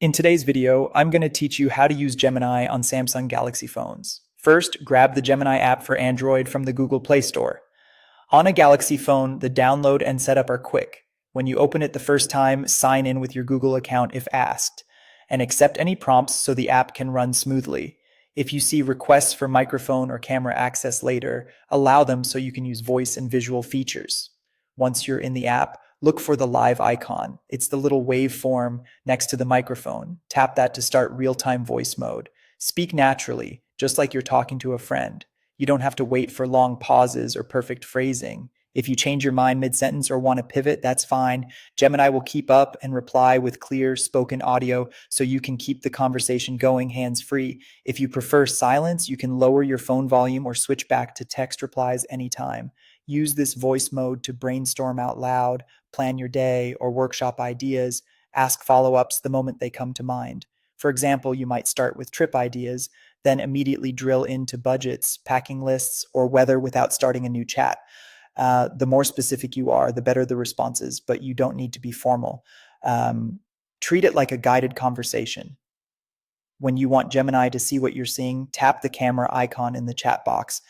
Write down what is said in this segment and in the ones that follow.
In today's video, I'm going to teach you how to use Gemini on Samsung Galaxy phones. First, grab the Gemini app for Android from the Google Play Store. On a Galaxy phone, the download and setup are quick. When you open it the first time, sign in with your Google account if asked, and accept any prompts so the app can run smoothly. If you see requests for microphone or camera access later, allow them so you can use voice and visual features. Once you're in the app, look for the live icon. It's the little waveform next to the microphone. Tap that to start real-time voice mode. Speak naturally, just like you're talking to a friend. You don't have to wait for long pauses or perfect phrasing. If you change your mind mid-sentence or want to pivot, that's fine. Gemini will keep up and reply with clear spoken audio so you can keep the conversation going hands-free. If you prefer silence, you can lower your phone volume or switch back to text replies anytime. Use this voice mode to brainstorm out loud, plan your day, or workshop ideas. Ask follow-ups the moment they come to mind. For example, you might start with trip ideas, then immediately drill into budgets, packing lists, or weather without starting a new chat. The more specific you are, the better the responses, but you don't need to be formal. Um, Treat it like a guided conversation. When you want Gemini to see what you're seeing, tap the camera icon in the chat box.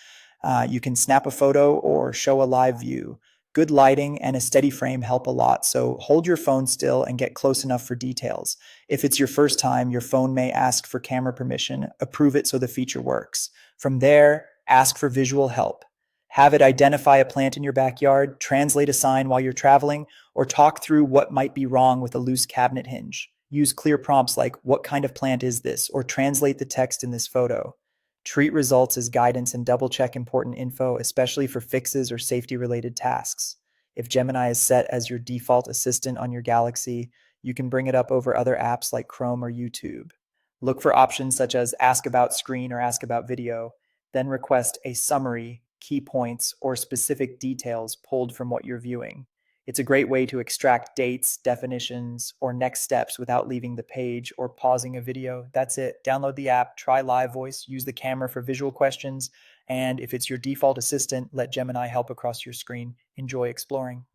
You can snap a photo or show a live view. Good lighting and a steady frame help a lot, so hold your phone still and get close enough for details. If it's your first time, your phone may ask for camera permission. Approve it so the feature works. From there, ask for visual help. Have it identify a plant in your backyard, translate a sign while you're traveling, or talk through what might be wrong with a loose cabinet hinge. Use clear prompts like, "What kind of plant is this?" or translate the text in this photo. Treat results as guidance and double check important info, especially for fixes or safety related tasks. If Gemini is set as your default assistant on your Galaxy, you can bring it up over other apps like Chrome or YouTube. Look for options such as Ask About Screen or Ask About Video, then request a summary, key points, or specific details pulled from what you're viewing. It's a great way to extract dates, definitions, or next steps without leaving the page or pausing a video. That's it. Download the app, try live voice, use the camera for visual questions, and if it's your default assistant, let Gemini help across your screen. Enjoy exploring.